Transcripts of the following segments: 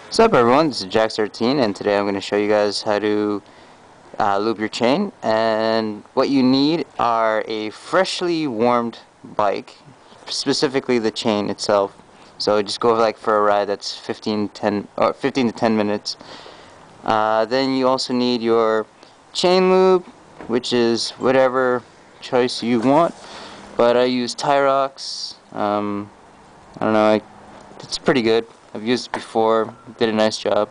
What's up everyone, this is Jax13 and today I'm going to show you guys how to lube your chain. And what you need are a freshly warmed bike, specifically the chain itself. So just go for a ride that's 15 to 10 minutes. Then you also need your chain lube, which is whatever choice you want, but I use Tyrox. I don't know, it's pretty good. I've used it before, did a nice job.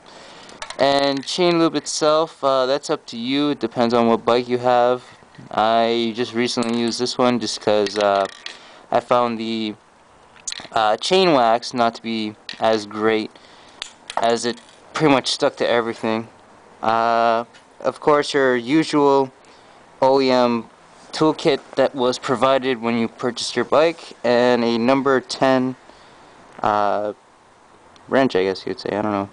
And chain lube itself, that's up to you. It depends on what bike you have. I just recently used this one just because I found the chain wax not to be as great, as it pretty much stuck to everything. Of course, your usual OEM toolkit that was provided when you purchased your bike, and a number 10 wrench, I guess you'd say. I don't know.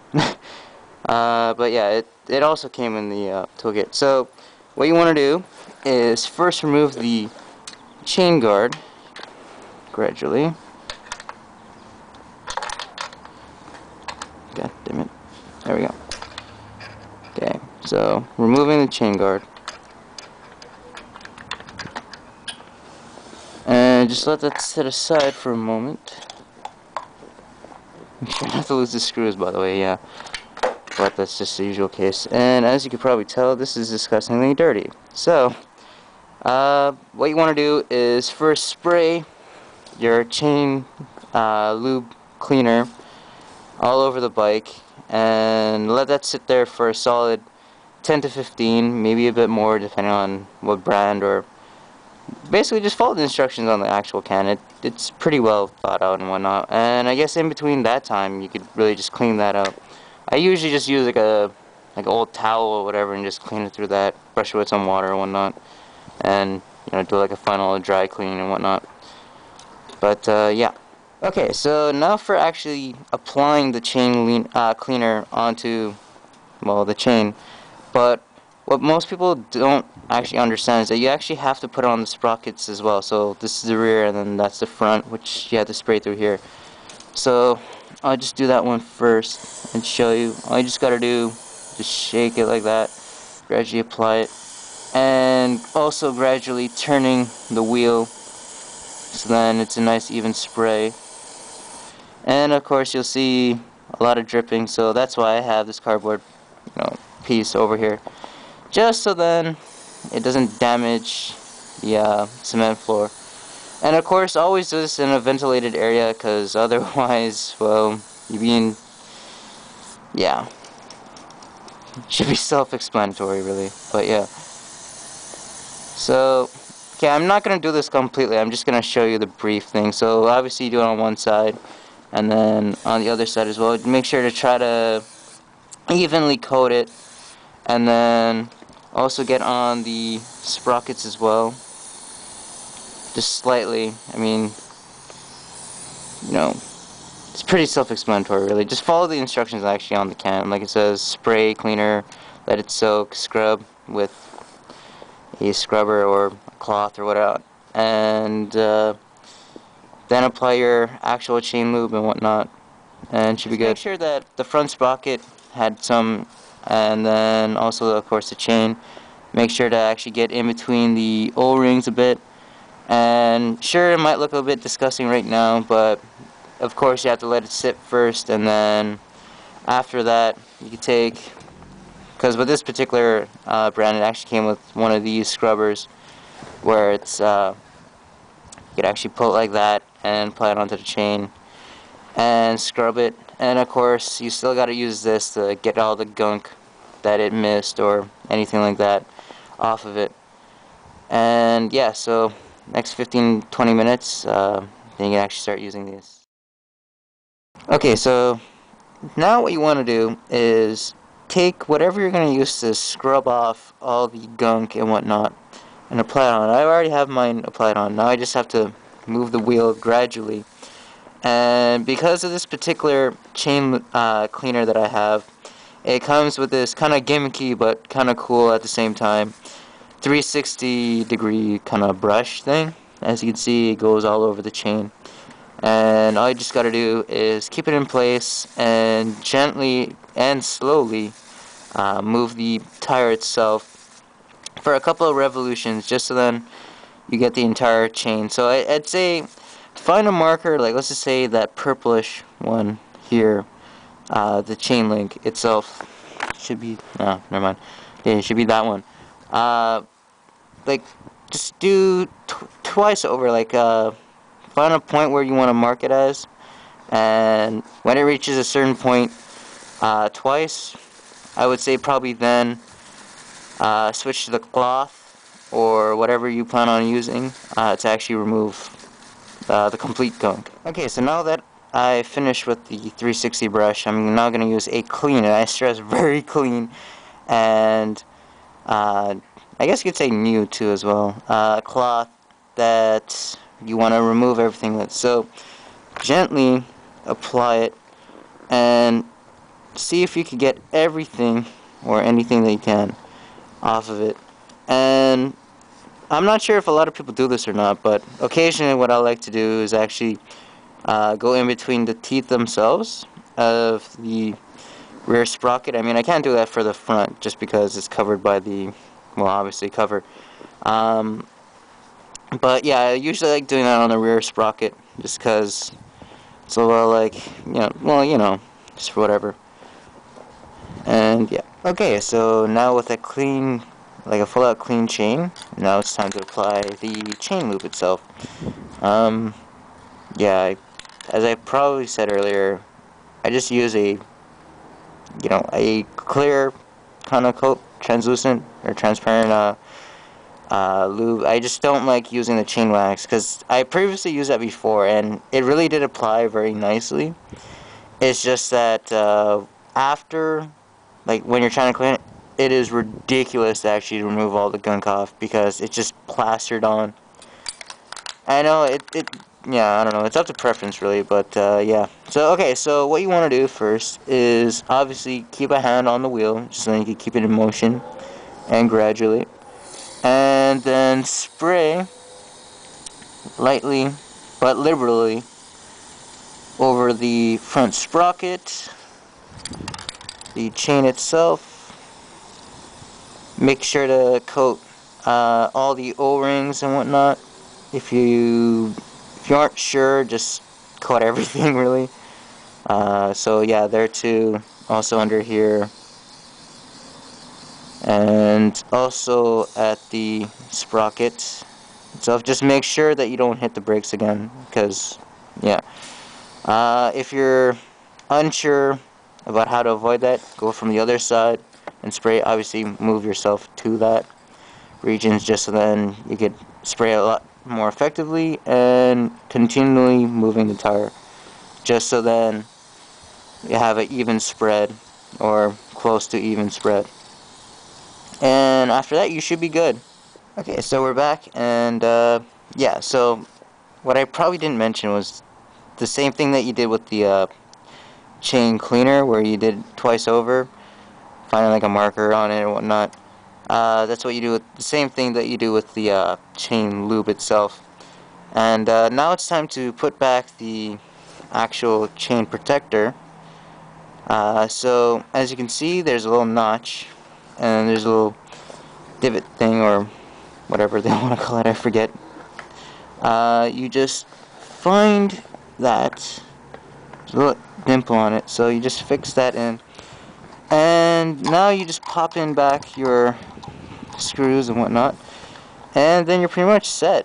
But yeah, it also came in the toolkit. So what you want to do is first remove the chain guard gradually. God damn it. There we go. Okay, so removing the chain guard. And just let that sit aside for a moment. Make sure not to lose the screws, by the way, yeah. But that's just the usual case. And as you can probably tell, this is disgustingly dirty. So, what you want to do is first spray your chain lube cleaner all over the bike and let that sit there for a solid 10 to 15, maybe a bit more depending on what brand, or basically just follow the instructions on the actual can. It's pretty well thought out and whatnot. And I guess in between that time you could really just clean that out. I usually just use like an old towel or whatever and just clean it through that, brush it with some water and whatnot, and do like a final dry clean and whatnot. But yeah. Okay, so now for actually applying the chain cleaner onto, well, the chain. But what most people don't actually understand is that you actually have to put on the sprockets as well. So this is the rear and then that's the front, which you have to spray through here. So I'll just do that one first and show you. All you just gotta do, just shake it like that, gradually apply it, and also gradually turning the wheel so then it's a nice even spray. And of course you'll see a lot of dripping, so that's why I have this cardboard piece over here, just so then it doesn't damage the cement floor. And of course always do this in a ventilated area, because otherwise, well, yeah, should be self-explanatory really. But yeah, so okay, I'm not gonna do this completely, I'm just gonna show you the brief thing. So obviously you do it on one side and then on the other side as well. Make sure to try to evenly coat it, and then also get on the sprockets as well, just slightly. I mean, it's pretty self-explanatory really. Just follow the instructions actually on the can. Like it says, spray cleaner, let it soak, scrub with a scrubber or a cloth or whatever, and then apply your actual chain lube and whatnot, and should be good. Make sure that the front sprocket had some, and then also of course the chain. Make sure to actually get in between the O-rings a bit. And sure, it might look a little bit disgusting right now, but of course you have to let it sit first, and then after that you can take, because with this particular brand it actually came with one of these scrubbers where it's you could actually pull it like that and apply it onto the chain and scrub it. And of course you still got to use this to get all the gunk that it missed or anything like that off of it. And yeah, so next 15-20 minutes then you can actually start using these. Okay, so now what you want to do is take whatever you're going to use to scrub off all the gunk and whatnot and apply it on. I already have mine applied on. Now I just have to move the wheel gradually. And because of this particular chain cleaner that I have, it comes with this kind of gimmicky but kind of cool at the same time 360 degree kind of brush thing. As you can see, it goes all over the chain. and all you just got to do is keep it in place and gently and slowly move the tire itself for a couple of revolutions, just so then you get the entire chain. So I'd say find a marker, like let's just say that purplish one here, the chain link itself should be, no, never mind, yeah, it should be that one. Like just do twice over, like find a point where you want to mark it as, and when it reaches a certain point twice, I would say probably then switch to the cloth or whatever you plan on using to actually remove the complete gunk. Okay, so now that I finished with the 360 brush, I'm now going to use a clean, and I stress very clean, and I guess you could say new too as well, cloth that you want to remove everything with. So gently apply it and see if you can get everything or anything that you can off of it. And I'm not sure if a lot of people do this or not, but occasionally what I like to do is actually go in between the teeth themselves of the rear sprocket. I mean, I can't do that for the front just because it's covered by the, well, obviously covered. But yeah, I usually like doing that on the rear sprocket just because it's a little like, you know, well, you know, just for whatever. And yeah. Okay, so now with a clean, like a full out clean chain, now it's time to apply the chain lube itself. Yeah, as I probably said earlier, I just use a, you know, a clear kind of coat, translucent or transparent lube. I just don't like using the chain wax because I previously used that before and it really did apply very nicely. It's just that after, like when you're trying to clean it, it is ridiculous to actually remove all the gunk off because it's just plastered on. I know yeah, I don't know, it's up to preference really, but yeah. So okay, so what you want to do first is obviously keep a hand on the wheel just so you can keep it in motion and gradually, and then spray lightly but liberally over the front sprocket, the chain itself. Make sure to coat all the O-rings and whatnot. If you aren't sure, just coat everything really. So yeah, there too. Also under here, and also at the sprocket itself. Just make sure that you don't hit the brakes again, because yeah. If you're unsure about how to avoid that, go from the other side and spray. Obviously move yourself to that region just so then you could spray a lot more effectively, and continually moving the tire just so then you have an even spread or close to even spread, and after that you should be good. Okay, so we're back, and yeah, so what I probably didn't mention was the same thing that you did with the chain cleaner, where you did twice over, finding like a marker on it or whatnot. That's what you do with the same thing that you do with the chain lube itself. And now it's time to put back the actual chain protector. So as you can see, there's a little notch and there's a little divot thing or whatever they want to call it, I forget. You just find that there's a little dimple on it, so you just fix that in, and now you just pop in back your screws and whatnot, and then you're pretty much set.